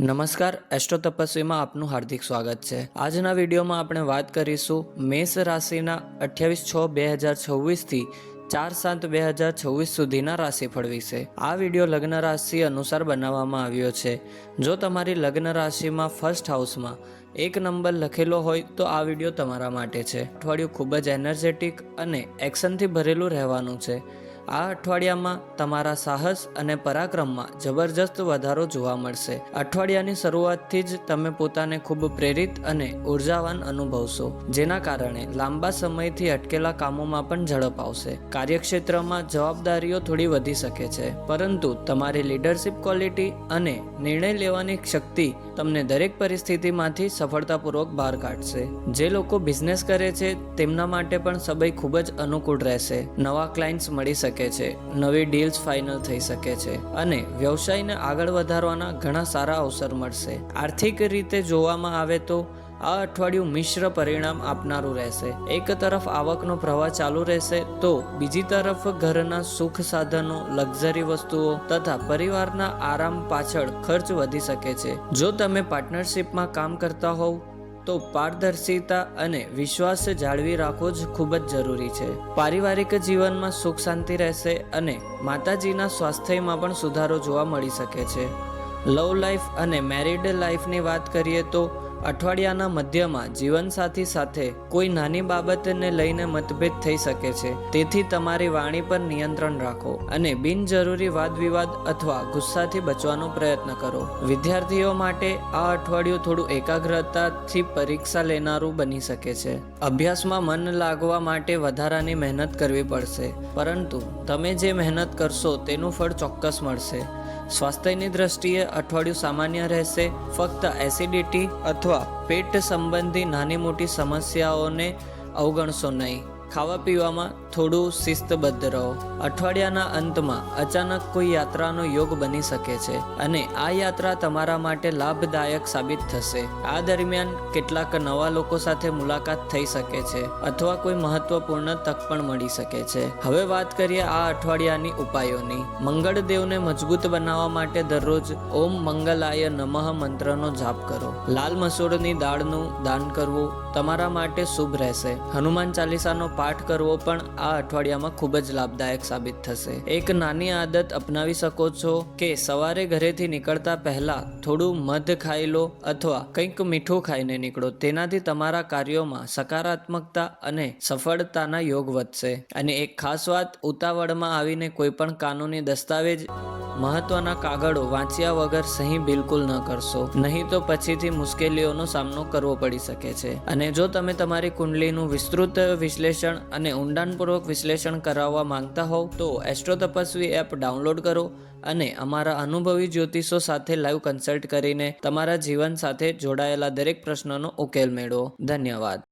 નમસ્કાર, એસ્ટ્રો તપસ્વીમાં આપનું હાર્દિક સ્વાગત છે। આજના વિડીયોમાં આપણે વાત કરીશું મેષ રાશિના 28/6/2026 થી 4/7/2026 સુધીના રાશિફળ વિશે। આ વિડીયો લગ્ન રાશિ અનુસાર બનાવવામાં આવ્યો છે। જો તમારી લગ્ન રાશિમાં ફર્સ્ટ હાઉસમાં 1 નંબર લખેલો હોય તો આ વિડીયો તમારા માટે છે। અઠવાડિયું ખૂબ જ એનર્જેટિક અને એક્શનથી ભરેલું રહેવાનું છે। આ અઠવાડિયામાં તમારા સાહસ અને પરાક્રમમાં જબરજસ્ત વધારો જોવા મળશે। અઠવાડિયાની શરૂઆતથી જ તમે પોતાને ખૂબ પ્રેરિત અને ઉર્જાવાન અનુભવશો, જેના કારણે લાંબા સમયથી અટકેલા કામોમાં પણ ઝડપ આવશે। કાર્યક્ષેત્રમાં જવાબદારીઓ થોડી વધી શકે છે, પરંતુ તમારી લીડરશિપ ક્વોલિટી અને નિર્ણય લેવાની શક્તિ તમને દરેક પરિસ્થિતિમાંથી સફળતાપૂર્વક બહાર કાઢશે। જે લોકો બિઝનેસ કરે છે તેમના માટે પણ સમય ખૂબ જ અનુકૂળ રહેશે। નવા ક્લાયન્ટ્સ મળી શકે છે, નવી ડીલ્સ ફાઇનલ થઈ શકે છે અને વ્યવસાયને આગળ વધારવાના ઘણા સારા અવસર મળશે। આર્થિક રીતે જોવામાં આવે તો આ અઠવાડિયું મિશ્ર પરિણામ આપનારું રહેશે। એક તરફ આવકનો પ્રવાહ ચાલુ રહેશે તો બીજી તરફ ઘરના સુખ સાધનો, લક્ઝરી વસ્તુઓ તથા પરિવારના આરામ પાછળ ખર્ચ વધી શકે છે। જો તમે પાર્ટનરશિપમાં કામ કરતા હોવ તો પારદર્શિતા અને વિશ્વાસ જાળવી રાખવો જ ખૂબ જ જરૂરી છે। પારિવારિક જીવનમાં સુખ શાંતિ રહેશે અને માતાજીના સ્વાસ્થ્યમાં પણ સુધારો જોવા મળી શકે છે। લવ લાઈફ અને મેરિડ લાઈફની વાત કરીએ તો અઠવાડિયાના મધ્યમાં જીવનસાથી સાથે કોઈ નાની બાબતને લઈને મતભેદ થઈ શકે છે, તેથી તમારી વાણી પર નિયંત્રણ રાખો અને બિનજરૂરી વાદ વિવાદ અથવા ગુસ્સાથી બચવાનો પ્રયત્ન કરો। વિદ્યાર્થીઓ માટે આ અઠવાડિયું થોડું એકાગ્રતાથી પરીક્ષા લેનારું બની શકે છે। અભ્યાસમાં મન લાગવા માટે વધારાની મહેનત કરવી પડશે, પરંતુ તમે જે મહેનત કરશો તેનું ફળ ચોક્કસ મળશે। સ્વાસ્થ્યની દ્રષ્ટિએ અઠવાડિયું સામાન્ય રહેશે। ફક્ત એસિડિટી અથવા પેટ સંબંધી નાની મોટી સમસ્યાઓને અવગણશો નહીં। ખાવા પીવામાં થોડું શિસ્તબદ્ધ રહો। અઠવાડિયાના અંતમાં અચાનક કોઈ યાત્રાનો યોગ બની શકે છે અને આ યાત્રા તમારા માટે લાભદાયક સાબિત થશે। આ દરમિયાન કેટલાક નવા લોકો સાથે મુલાકાત થઈ શકે છે અથવા કોઈ મહત્વપૂર્ણ તક પણ મળી શકે છે। હવે વાત કરીએ આ અઠવાડિયાની ઉપાયોની। મંગળદેવને મજબૂત બનાવવા માટે દરરોજ ઓમ મંગલાય નમઃ મંત્રનો જાપ કરો। લાલ મસૂરની દાળનું દાન કરવું તમારા માટે શુભ રહેશે। હનુમાન ચાલીસાનો પાઠ કરવો પણ આ અઠવાડિયામાં ખૂબ જ લાભદાયક સાબિત થશે। એક નાની આદત અપનાવી શકો છો કે સવારે ઘરેથી નીકળતા પહેલા થોડું મધ ખાઈ લો અથવા કંઈક મીઠું ખાઈને નીકળો। તેનાથી તમારા કાર્યોમાં સકારાત્મકતા અને સફળતાના યોગ વધશે। અને એક ખાસ વાત, ઉતાવળમાં આવીને કોઈ પણ કાનૂની દસ્તાવેજ, મહત્વના કાગળો વાંચ્યા વગર સહી બિલકુલ ન કરશો, નહીં તો પછીથી મુશ્કેલીઓનો સામનો કરવો પડી શકે છે। અને જો તમે તમારી કુંડલીનું વિસ્તૃત વિશ્લેષણ અને ઊંડાણપૂર્વક વિશ્લેષણ કરાવવા માંગતા હોવ તો એસ્ટ્રો તપસ્વી એપ ડાઉનલોડ કરો અને અમારા અનુભવી જ્યોતિષો સાથે લાઈવ કન્સલ્ટ કરીને તમારા જીવન સાથે જોડાયેલા દરેક પ્રશ્નોનો ઉકેલ મેળવો। ધન્યવાદ।